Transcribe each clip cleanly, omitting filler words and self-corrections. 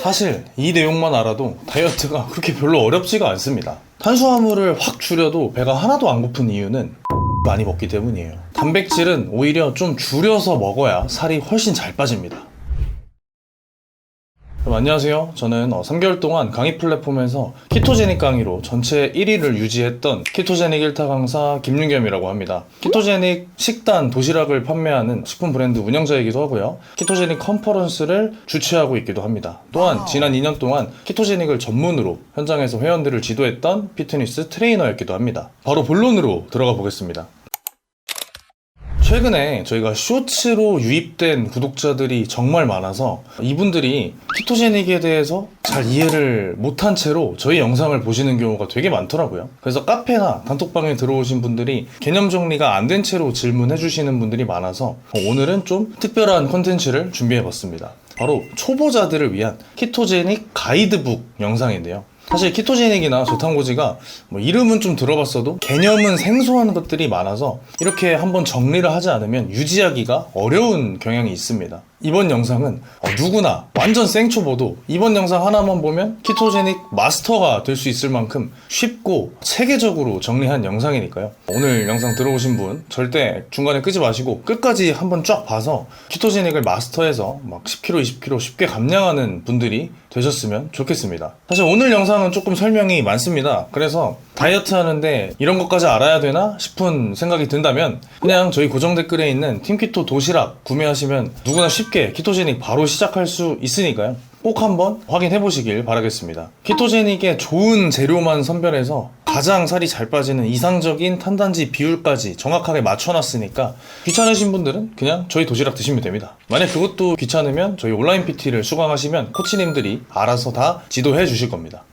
사실 이 내용만 알아도 다이어트가 그렇게 별로 어렵지가 않습니다. 탄수화물을 확 줄여도 배가 하나도 안 고픈 이유는 많이 먹기 때문이에요. 단백질은 오히려 좀 줄여서 먹어야 살이 훨씬 잘 빠집니다. 그럼 안녕하세요. 저는 3개월 동안 강의 플랫폼에서 키토제닉 강의로 전체 1위를 유지했던 키토제닉 1타 강사 김윤겸이라고 합니다. 키토제닉 식단 도시락을 판매하는 식품 브랜드 운영자이기도 하고요. 키토제닉 컨퍼런스를 주최하고 있기도 합니다. 또한 지난 2년 동안 키토제닉을 전문으로 현장에서 회원들을 지도했던 피트니스 트레이너였기도 합니다. 바로 본론으로 들어가 보겠습니다. 최근에 저희가 쇼츠로 유입된 구독자들이 정말 많아서 이분들이 키토제닉에 대해서 잘 이해를 못한 채로 저희 영상을 보시는 경우가 되게 많더라고요. 그래서 카페나 단톡방에 들어오신 분들이 개념 정리가 안 된 채로 질문해 주시는 분들이 많아서 오늘은 좀 특별한 콘텐츠를 준비해 봤습니다. 바로 초보자들을 위한 키토제닉 가이드북 영상인데요. 사실 키토제닉이나 저탄고지가 이름은 좀 들어봤어도 개념은 생소한 것들이 많아서 이렇게 한번 정리를 하지 않으면 유지하기가 어려운 경향이 있습니다. 이번 영상은 누구나 완전 생초보도 이번 영상 하나만 보면 키토제닉 마스터가 될 수 있을 만큼 쉽고 체계적으로 정리한 영상이니까요. 오늘 영상 들어오신 분 절대 중간에 끄지 마시고 끝까지 한번 쫙 봐서 키토제닉을 마스터해서 막 10kg, 20kg 쉽게 감량하는 분들이 되셨으면 좋겠습니다. 사실 오늘 영상은 조금 설명이 많습니다. 그래서 다이어트 하는데 이런 것까지 알아야 되나 싶은 생각이 든다면 그냥 저희 고정 댓글에 있는 팀키토 도시락 구매하시면 누구나 쉽게 키토제닉 바로 시작할 수 있으니까요. 꼭 한번 확인해 보시길 바라겠습니다. 키토제닉의 좋은 재료만 선별해서 가장 살이 잘 빠지는 이상적인 탄단지 비율까지 정확하게 맞춰놨으니까 귀찮으신 분들은 그냥 저희 도시락 드시면 됩니다. 만약 그것도 귀찮으면 저희 온라인 PT를 수강하시면 코치님들이 알아서 다 지도해 주실 겁니다.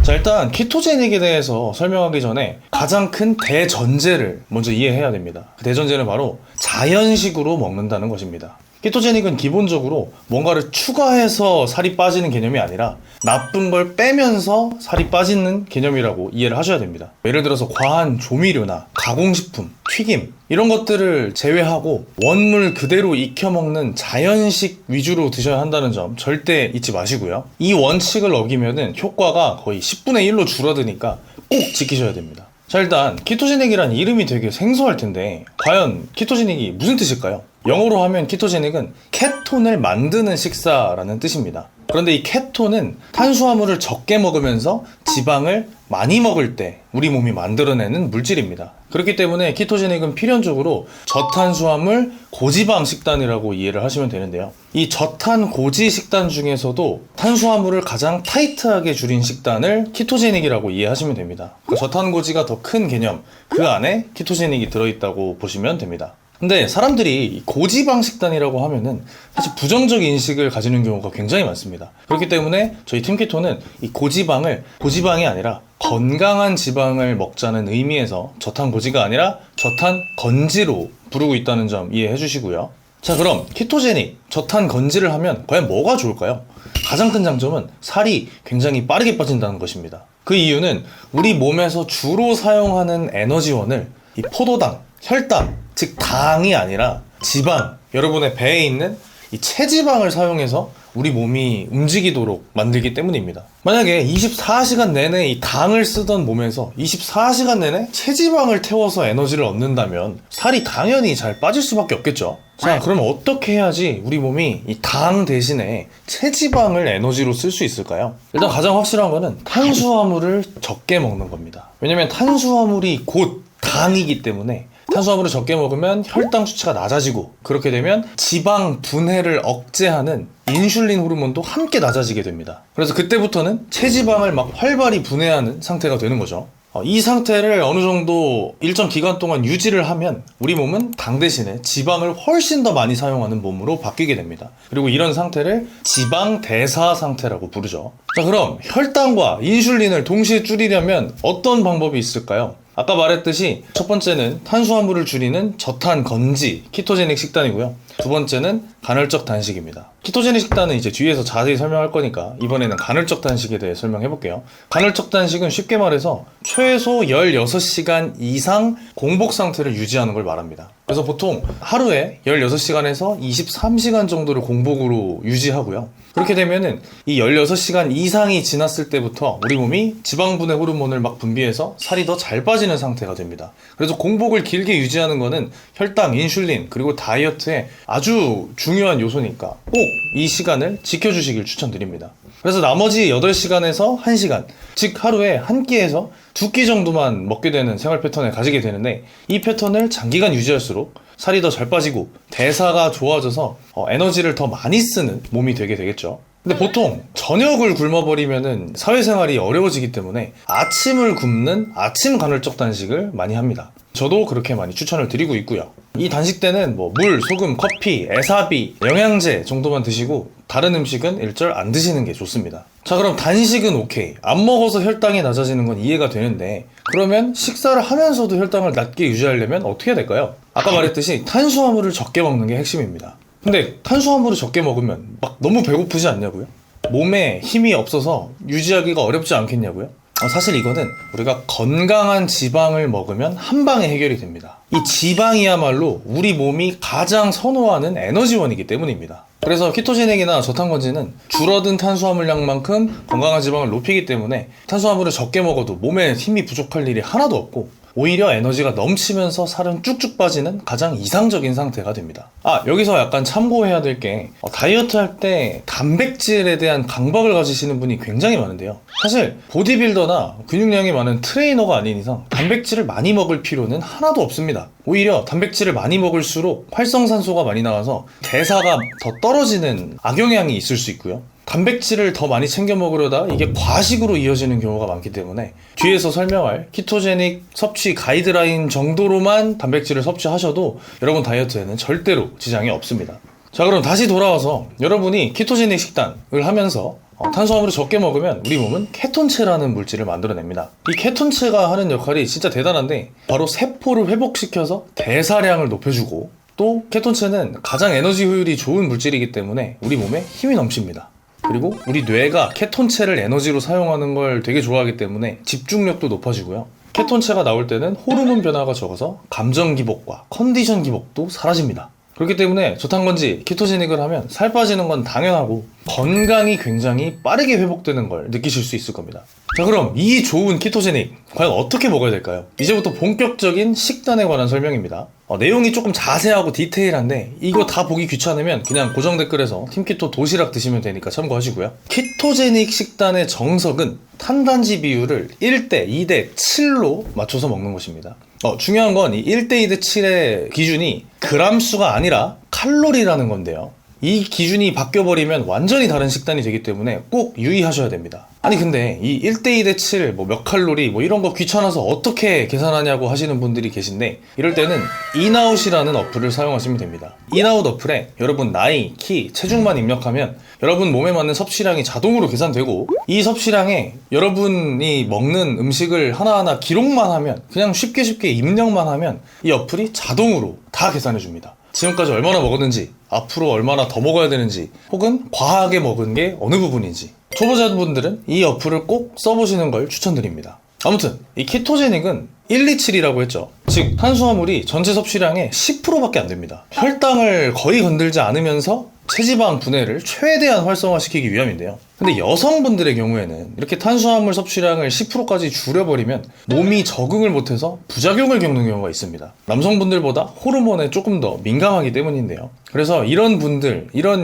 자, 일단 키토제닉에 대해서 설명하기 전에 가장 큰 대전제를 먼저 이해해야 됩니다. 그 대전제는 바로 자연식으로 먹는다는 것입니다. 키토제닉은 기본적으로 뭔가를 추가해서 살이 빠지는 개념이 아니라 나쁜 걸 빼면서 살이 빠지는 개념이라고 이해를 하셔야 됩니다. 예를 들어서 과한 조미료나 가공식품, 튀김 이런 것들을 제외하고 원물 그대로 익혀 먹는 자연식 위주로 드셔야 한다는 점 절대 잊지 마시고요. 이 원칙을 어기면은 효과가 거의 10분의 1로 줄어드니까 꼭 지키셔야 됩니다. 자, 일단 키토제닉이란 이름이 되게 생소할 텐데 과연 키토제닉이 무슨 뜻일까요? 영어로 하면 키토제닉은 케톤을 만드는 식사라는 뜻입니다. 그런데 이 케톤은 탄수화물을 적게 먹으면서 지방을 많이 먹을 때 우리 몸이 만들어내는 물질입니다. 그렇기 때문에 키토제닉은 필연적으로 저탄수화물 고지방 식단이라고 이해를 하시면 되는데요. 이 저탄 고지 식단 중에서도 탄수화물을 가장 타이트하게 줄인 식단을 키토제닉이라고 이해하시면 됩니다. 그 저탄 고지가 더 큰 개념, 그 안에 키토제닉이 들어있다고 보시면 됩니다. 근데 사람들이 고지방 식단이라고 하면은 사실 부정적 인식을 가지는 경우가 굉장히 많습니다. 그렇기 때문에 저희 팀키토는 이 고지방을 고지방이 아니라 건강한 지방을 먹자는 의미에서 저탄고지가 아니라 저탄건지로 부르고 있다는 점 이해해 주시고요. 자, 그럼 키토제닉, 저탄건지를 하면 과연 뭐가 좋을까요? 가장 큰 장점은 살이 굉장히 빠르게 빠진다는 것입니다. 그 이유는 우리 몸에서 주로 사용하는 에너지원을 이 포도당, 혈당, 즉 당이 아니라 지방, 여러분의 배에 있는 이 체지방을 사용해서 우리 몸이 움직이도록 만들기 때문입니다. 만약에 24시간 내내 이 당을 쓰던 몸에서 24시간 내내 체지방을 태워서 에너지를 얻는다면 살이 당연히 잘 빠질 수밖에 없겠죠. 자, 그럼 어떻게 해야지 우리 몸이 이 당 대신에 체지방을 에너지로 쓸 수 있을까요? 일단 가장 확실한 거는 탄수화물을 적게 먹는 겁니다. 왜냐면 탄수화물이 곧 당이기 때문에 탄수화물을 적게 먹으면 혈당 수치가 낮아지고 그렇게 되면 지방 분해를 억제하는 인슐린 호르몬도 함께 낮아지게 됩니다. 그래서 그때부터는 체지방을 막 활발히 분해하는 상태가 되는 거죠. 이 상태를 어느 정도 일정 기간 동안 유지를 하면 우리 몸은 당 대신에 지방을 훨씬 더 많이 사용하는 몸으로 바뀌게 됩니다. 그리고 이런 상태를 지방 대사 상태라고 부르죠. 자, 그럼 혈당과 인슐린을 동시에 줄이려면 어떤 방법이 있을까요? 아까 말했듯이 첫 번째는 탄수화물을 줄이는 저탄건지 키토제닉 식단이고요. 두 번째는 간헐적 단식입니다. 키토제닉 식단은 이제 뒤에서 자세히 설명할 거니까 이번에는 간헐적 단식에 대해 설명해 볼게요. 간헐적 단식은 쉽게 말해서 최소 16시간 이상 공복 상태를 유지하는 걸 말합니다. 그래서 보통 하루에 16시간에서 23시간 정도를 공복으로 유지하고요. 그렇게 되면은 이 16시간 이상이 지났을 때부터 우리 몸이 지방분해 호르몬을 막 분비해서 살이 더 잘 빠지는 상태가 됩니다. 그래서 공복을 길게 유지하는 거는 혈당, 인슐린, 그리고 다이어트에 아주 중요한 요소니까 꼭 이 시간을 지켜주시길 추천드립니다. 그래서 나머지 8시간에서 1시간, 즉 하루에 한 끼에서 2끼 정도만 먹게 되는 생활 패턴을 가지게 되는데, 이 패턴을 장기간 유지할수록 살이 더 잘 빠지고 대사가 좋아져서 에너지를 더 많이 쓰는 몸이 되게 되겠죠. 근데 보통 저녁을 굶어버리면은 사회생활이 어려워지기 때문에 아침을 굶는 아침 간헐적 단식을 많이 합니다. 저도 그렇게 많이 추천을 드리고 있고요. 이 단식 때는 뭐 물, 소금, 커피, 에사비, 영양제 정도만 드시고 다른 음식은 일절 안 드시는 게 좋습니다. 자, 그럼 단식은 오케이. 안 먹어서 혈당이 낮아지는 건 이해가 되는데, 그러면 식사를 하면서도 혈당을 낮게 유지하려면 어떻게 해야 될까요? 아까 말했듯이 탄수화물을 적게 먹는 게 핵심입니다. 근데 탄수화물을 적게 먹으면 막 너무 배고프지 않냐고요? 몸에 힘이 없어서 유지하기가 어렵지 않겠냐고요? 사실 이거는 우리가 건강한 지방을 먹으면 한 방에 해결이 됩니다. 이 지방이야말로 우리 몸이 가장 선호하는 에너지원이기 때문입니다. 그래서 키토제닉이나 저탄건지는 줄어든 탄수화물량만큼 건강한 지방을 높이기 때문에 탄수화물을 적게 먹어도 몸에 힘이 부족할 일이 하나도 없고, 오히려 에너지가 넘치면서 살은 쭉쭉 빠지는 가장 이상적인 상태가 됩니다. 여기서 약간 참고해야 될 게, 다이어트 할 때 단백질에 대한 강박을 가지시는 분이 굉장히 많은데요. 사실 보디빌더나 근육량이 많은 트레이너가 아닌 이상 단백질을 많이 먹을 필요는 하나도 없습니다. 오히려 단백질을 많이 먹을수록 활성산소가 많이 나와서 대사가 더 떨어지는 악영향이 있을 수 있고요. 단백질을 더 많이 챙겨 먹으려다 이게 과식으로 이어지는 경우가 많기 때문에 뒤에서 설명할 키토제닉 섭취 가이드라인 정도로만 단백질을 섭취하셔도 여러분 다이어트에는 절대로 지장이 없습니다. 자, 그럼 다시 돌아와서 여러분이 키토제닉 식단을 하면서 탄수화물을 적게 먹으면 우리 몸은 케톤체라는 물질을 만들어냅니다. 이 케톤체가 하는 역할이 진짜 대단한데, 바로 세포를 회복시켜서 대사량을 높여주고, 또 케톤체는 가장 에너지 효율이 좋은 물질이기 때문에 우리 몸에 힘이 넘칩니다. 그리고 우리 뇌가 케톤체를 에너지로 사용하는 걸 되게 좋아하기 때문에 집중력도 높아지고요. 케톤체가 나올 때는 호르몬 변화가 적어서 감정 기복과 컨디션 기복도 사라집니다. 그렇기 때문에 저탄건지 키토제닉을 하면 살 빠지는 건 당연하고 건강이 굉장히 빠르게 회복되는 걸 느끼실 수 있을 겁니다. 자, 그럼 이 좋은 키토제닉 과연 어떻게 먹어야 될까요? 이제부터 본격적인 식단에 관한 설명입니다. 내용이 조금 자세하고 디테일한데 이거 다 보기 귀찮으면 그냥 고정 댓글에서 팀키토 도시락 드시면 되니까 참고하시고요. 키토제닉 식단의 정석은 탄단지 비율을 1대 2대 7로 맞춰서 먹는 것입니다. 중요한 건 이 1대 2대 7의 기준이 그람 수가 아니라 칼로리라는 건데요. 이 기준이 바뀌어버리면 완전히 다른 식단이 되기 때문에 꼭 유의하셔야 됩니다. 아니 근데 이 1대 2대 7 몇 칼로리 이런 거 귀찮아서 어떻게 계산하냐고 하시는 분들이 계신데, 이럴 때는 인아웃이라는 어플을 사용하시면 됩니다. 인아웃 어플에 여러분 나이, 키, 체중만 입력하면 여러분 몸에 맞는 섭취량이 자동으로 계산되고, 이 섭취량에 여러분이 먹는 음식을 하나하나 기록만 하면, 그냥 쉽게 입력만 하면 이 어플이 자동으로 다 계산해 줍니다. 지금까지 얼마나 먹었는지, 앞으로 얼마나 더 먹어야 되는지, 혹은 과하게 먹은 게 어느 부분인지. 초보자분들은 이 어플을 꼭 써보시는 걸 추천드립니다. 아무튼 이 키토제닉은 127이라고 했죠. 즉 탄수화물이 전체 섭취량의 10%밖에 안 됩니다. 혈당을 거의 건들지 않으면서 체지방 분해를 최대한 활성화시키기 위함인데요. 근데 여성분들의 경우에는 이렇게 탄수화물 섭취량을 10%까지 줄여버리면 몸이 적응을 못해서 부작용을 겪는 경우가 있습니다. 남성분들보다 호르몬에 조금 더 민감하기 때문인데요. 그래서 이런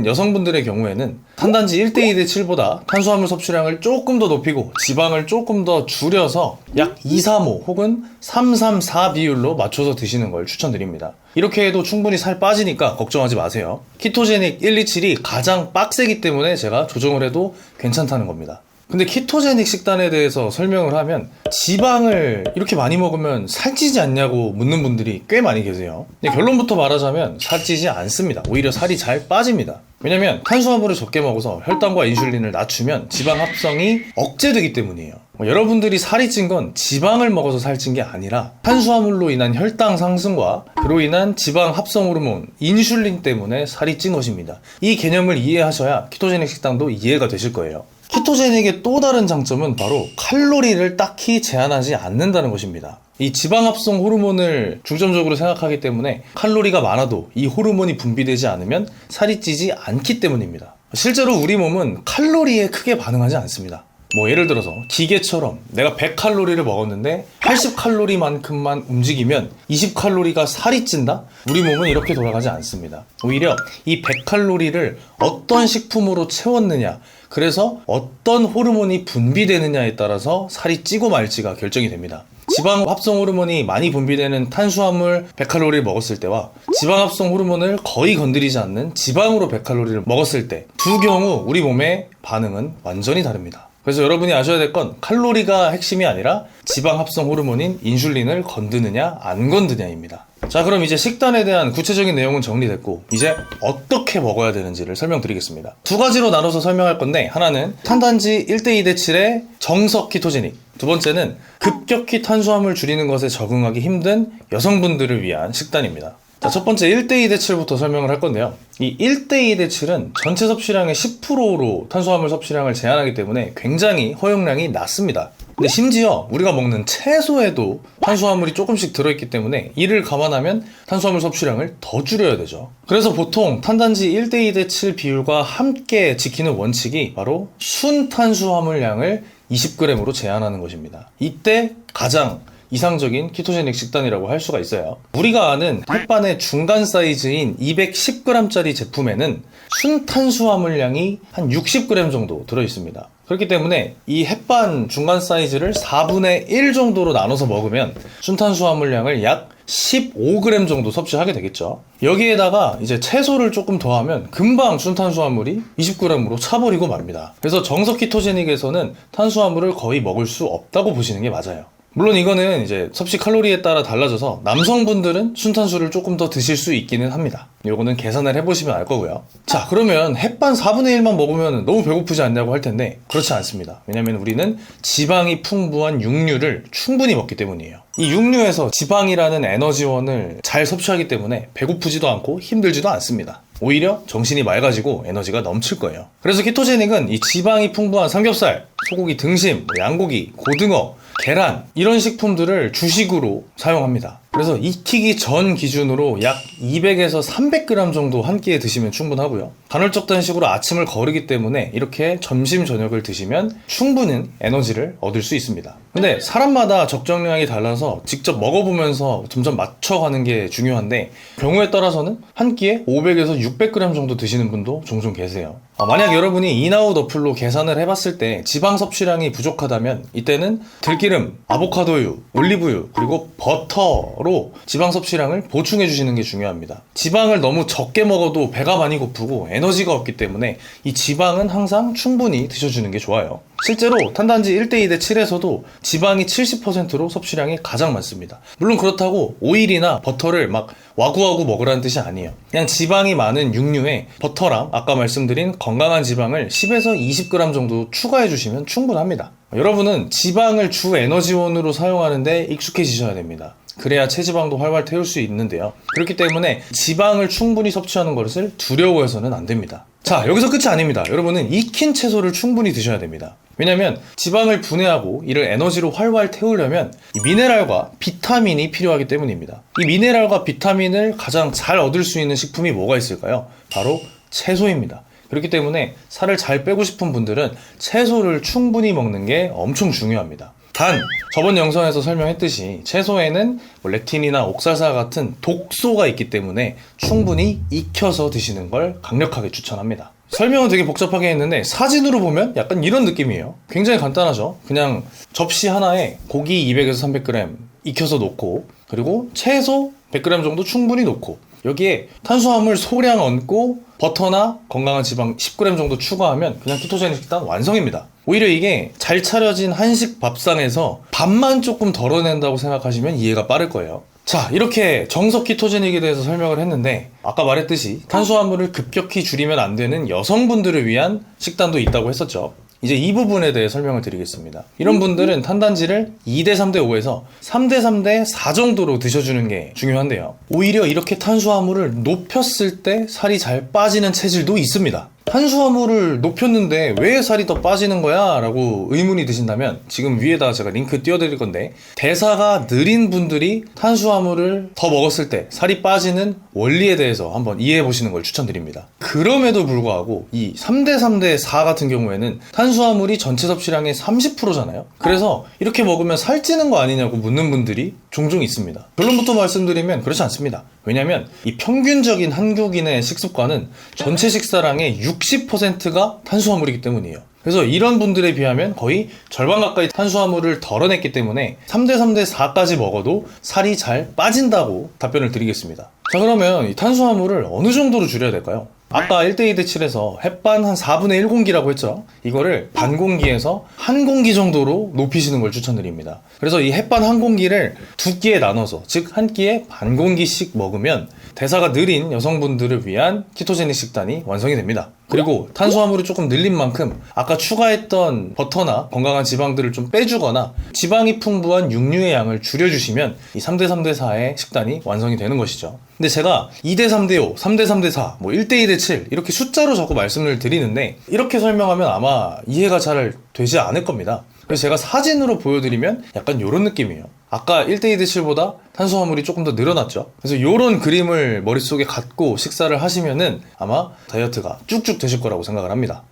여성분들의 경우에는 탄단지 1대 2대 7보다 탄수화물 섭취량을 조금 더 높이고 지방을 조금 더 줄여서 약 235 혹은 334 비율로 맞춰서 드시는 걸 추천드립니다. 이렇게 해도 충분히 살 빠지니까 걱정하지 마세요. 키토제닉 127이 가장 빡세기 때문에 제가 조정을 해도 괜찮다는 겁니다. 근데 키토제닉 식단에 대해서 설명을 하면 지방을 이렇게 많이 먹으면 살찌지 않냐고 묻는 분들이 꽤 많이 계세요. 근데 결론부터 말하자면 살찌지 않습니다. 오히려 살이 잘 빠집니다. 왜냐면 탄수화물을 적게 먹어서 혈당과 인슐린을 낮추면 지방 합성이 억제되기 때문이에요. 여러분들이 살이 찐 건 지방을 먹어서 살찐 게 아니라 탄수화물로 인한 혈당 상승과 그로 인한 지방 합성 호르몬 인슐린 때문에 살이 찐 것입니다. 이 개념을 이해하셔야 키토제닉 식단도 이해가 되실 거예요. 키토제닉의 또 다른 장점은 바로 칼로리를 딱히 제한하지 않는다는 것입니다. 이 지방합성 호르몬을 중점적으로 생각하기 때문에 칼로리가 많아도 이 호르몬이 분비되지 않으면 살이 찌지 않기 때문입니다. 실제로 우리 몸은 칼로리에 크게 반응하지 않습니다. 예를 들어서 기계처럼 내가 100칼로리를 먹었는데 80칼로리만큼만 움직이면 20칼로리가 살이 찐다? 우리 몸은 이렇게 돌아가지 않습니다. 오히려 이 100칼로리를 어떤 식품으로 채웠느냐, 그래서 어떤 호르몬이 분비되느냐에 따라서 살이 찌고 말지가 결정이 됩니다. 지방 합성 호르몬이 많이 분비되는 탄수화물 100칼로리를 먹었을 때와 지방 합성 호르몬을 거의 건드리지 않는 지방으로 100칼로리를 먹었을 때 두 경우 우리 몸의 반응은 완전히 다릅니다. 그래서 여러분이 아셔야 될 건 칼로리가 핵심이 아니라 지방 합성 호르몬인 인슐린을 건드느냐 안 건드냐입니다. 자, 그럼 이제 식단에 대한 구체적인 내용은 정리됐고 이제 어떻게 먹어야 되는지를 설명드리겠습니다. 두 가지로 나눠서 설명할 건데, 하나는 탄단지 1:2:7의 정석 키토제닉, 두 번째는 급격히 탄수화물 줄이는 것에 적응하기 힘든 여성분들을 위한 식단입니다. 자, 첫 번째 1:2:7부터 설명을 할 건데요. 이 1:2:7은 전체 섭취량의 10%로 탄수화물 섭취량을 제한하기 때문에 굉장히 허용량이 낮습니다. 근데 심지어 우리가 먹는 채소에도 탄수화물이 조금씩 들어있기 때문에 이를 감안하면 탄수화물 섭취량을 더 줄여야 되죠. 그래서 보통 탄단지 1:2:7 비율과 함께 지키는 원칙이 바로 순탄수화물량을 20g으로 제한하는 것입니다. 이때 가장 이상적인 키토제닉 식단이라고 할 수가 있어요. 우리가 아는 햇반의 중간 사이즈인 210g짜리 제품에는 순탄수화물량이 한 60g 정도 들어있습니다. 그렇기 때문에 이 햇반 중간 사이즈를 4분의 1 정도로 나눠서 먹으면 순탄수화물량을 약 15g 정도 섭취하게 되겠죠. 여기에다가 이제 채소를 조금 더하면 금방 순탄수화물이 20g으로 차버리고 맙니다. 그래서 정석 키토제닉에서는 탄수화물을 거의 먹을 수 없다고 보시는 게 맞아요. 물론 이거는 이제 섭취 칼로리에 따라 달라져서 남성분들은 순탄수를 조금 더 드실 수 있기는 합니다. 요거는 계산을 해보시면 알 거고요. 자, 그러면 햇반 4분의 1만 먹으면 너무 배고프지 않냐고 할 텐데 그렇지 않습니다. 왜냐면 우리는 지방이 풍부한 육류를 충분히 먹기 때문이에요. 이 육류에서 지방이라는 에너지원을 잘 섭취하기 때문에 배고프지도 않고 힘들지도 않습니다. 오히려 정신이 맑아지고 에너지가 넘칠 거예요. 그래서 키토제닉은 이 지방이 풍부한 삼겹살, 소고기 등심, 양고기, 고등어, 계란 이런 식품들을 주식으로 사용합니다. 그래서 익히기 전 기준으로 약 200에서 300g 정도 한 끼에 드시면 충분하고요. 간헐적 단식으로 아침을 거르기 때문에 이렇게 점심 저녁을 드시면 충분한 에너지를 얻을 수 있습니다. 근데 사람마다 적정량이 달라서 직접 먹어보면서 점점 맞춰가는 게 중요한데, 경우에 따라서는 한 끼에 500에서 600g 정도 드시는 분도 종종 계세요. 만약 여러분이 인아웃 어플로 계산을 해봤을 때 지방 섭취량이 부족하다면 이때는 들기름, 아보카도유, 올리브유, 그리고 버터로 지방 섭취량을 보충해 주시는 게 중요합니다. 지방을 너무 적게 먹어도 배가 많이 고프고 에너지가 없기 때문에 이 지방은 항상 충분히 드셔주는 게 좋아요. 실제로 탄단지 1:2:7에서도 지방이 70%로 섭취량이 가장 많습니다. 물론 그렇다고 오일이나 버터를 막 와구와구 먹으라는 뜻이 아니에요. 그냥 지방이 많은 육류에 버터랑 아까 말씀드린 건강한 지방을 10에서 20g 정도 추가해 주시면 충분합니다. 여러분은 지방을 주 에너지원으로 사용하는데 익숙해지셔야 됩니다. 그래야 체지방도 활활 태울 수 있는데요. 그렇기 때문에 지방을 충분히 섭취하는 것을 두려워해서는 안 됩니다. 자, 여기서 끝이 아닙니다. 여러분은 익힌 채소를 충분히 드셔야 됩니다. 왜냐면 지방을 분해하고 이를 에너지로 활활 태우려면 이 미네랄과 비타민이 필요하기 때문입니다. 이 미네랄과 비타민을 가장 잘 얻을 수 있는 식품이 뭐가 있을까요? 바로 채소입니다. 그렇기 때문에 살을 잘 빼고 싶은 분들은 채소를 충분히 먹는 게 엄청 중요합니다. 단, 저번 영상에서 설명했듯이 채소에는 렉틴이나 옥살사 같은 독소가 있기 때문에 충분히 익혀서 드시는 걸 강력하게 추천합니다. 설명은 되게 복잡하게 했는데 사진으로 보면 약간 이런 느낌이에요. 굉장히 간단하죠. 그냥 접시 하나에 고기 200에서 300g 익혀서 놓고, 그리고 채소 100g 정도 충분히 놓고, 여기에 탄수화물 소량 얹고 버터나 건강한 지방 10g 정도 추가하면 그냥 키토제닉 식단 완성입니다. 오히려 이게 잘 차려진 한식 밥상에서 밥만 조금 덜어낸다고 생각하시면 이해가 빠를 거예요. 자, 이렇게 정석 키토제닉에 대해서 설명을 했는데, 아까 말했듯이 탄수화물을 급격히 줄이면 안 되는 여성분들을 위한 식단도 있다고 했었죠. 이제 이 부분에 대해 설명을 드리겠습니다. 이런 분들은 탄단지를 2:3:5에서 3:3:4 정도로 드셔주는 게 중요한데요. 오히려 이렇게 탄수화물을 높였을 때 살이 잘 빠지는 체질도 있습니다. 탄수화물을 높였는데 왜 살이 더 빠지는 거야? 라고 의문이 드신다면 지금 위에다가 제가 링크 띄워드릴 건데, 대사가 느린 분들이 탄수화물을 더 먹었을 때 살이 빠지는 원리에 대해서 한번 이해해 보시는 걸 추천드립니다. 그럼에도 불구하고 이 3대4 같은 경우에는 탄수화물이 전체 섭취량의 30%잖아요. 그래서 이렇게 먹으면 살찌는 거 아니냐고 묻는 분들이 종종 있습니다. 결론부터 말씀드리면 그렇지 않습니다. 왜냐면 이 평균적인 한국인의 식습관은 전체 식사량의 60%가 탄수화물이기 때문이에요. 그래서 이런 분들에 비하면 거의 절반 가까이 탄수화물을 덜어냈기 때문에 3대4까지 먹어도 살이 잘 빠진다고 답변을 드리겠습니다. 자, 그러면 이 탄수화물을 어느 정도로 줄여야 될까요? 아까 1대2대7에서 햇반 한 4분의 1공기라고 했죠. 이거를 반 공기에서 한 공기 정도로 높이시는 걸 추천드립니다. 그래서 이 햇반 한 공기를 두 끼에 나눠서, 즉 한 끼에 반 공기씩 먹으면 대사가 느린 여성분들을 위한 키토제닉 식단이 완성이 됩니다. 그리고 탄수화물을 조금 늘린 만큼 아까 추가했던 버터나 건강한 지방들을 좀 빼주거나 지방이 풍부한 육류의 양을 줄여주시면 이 3대3대4의 식단이 완성이 되는 것이죠. 근데 제가 2대3대5, 3대3대4, 뭐 1대2대7 이렇게 숫자로 자꾸 말씀을 드리는데 이렇게 설명하면 아마 이해가 잘 되지 않을 겁니다. 그래서 제가 사진으로 보여드리면 약간 이런 느낌이에요. 아까 1대2대7보다 탄수화물이 조금 더 늘어났죠. 그래서 이런 그림을 머릿속에 갖고 식사를 하시면은 아마 다이어트가 쭉쭉 되실 거라고 생각을 합니다.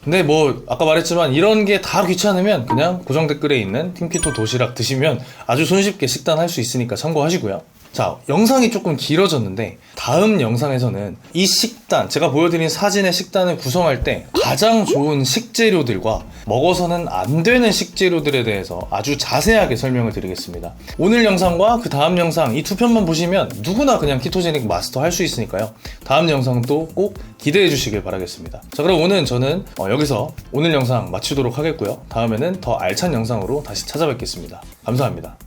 근데 뭐 아까 말했지만 이런 게 다 귀찮으면 그냥 고정 댓글에 있는 팀키토 도시락 드시면 아주 손쉽게 식단할 수 있으니까 참고하시고요. 자, 영상이 조금 길어졌는데 다음 영상에서는 이 식단, 제가 보여드린 사진의 식단을 구성할 때 가장 좋은 식재료들과 먹어서는 안 되는 식재료들에 대해서 아주 자세하게 설명을 드리겠습니다. 오늘 영상과 그 다음 영상 이 두 편만 보시면 누구나 그냥 키토제닉 마스터 할 수 있으니까요. 다음 영상도 꼭 기대해 주시길 바라겠습니다. 자, 그럼 오늘 저는 여기서 오늘 영상 마치도록 하겠고요. 다음에는 더 알찬 영상으로 다시 찾아뵙겠습니다. 감사합니다.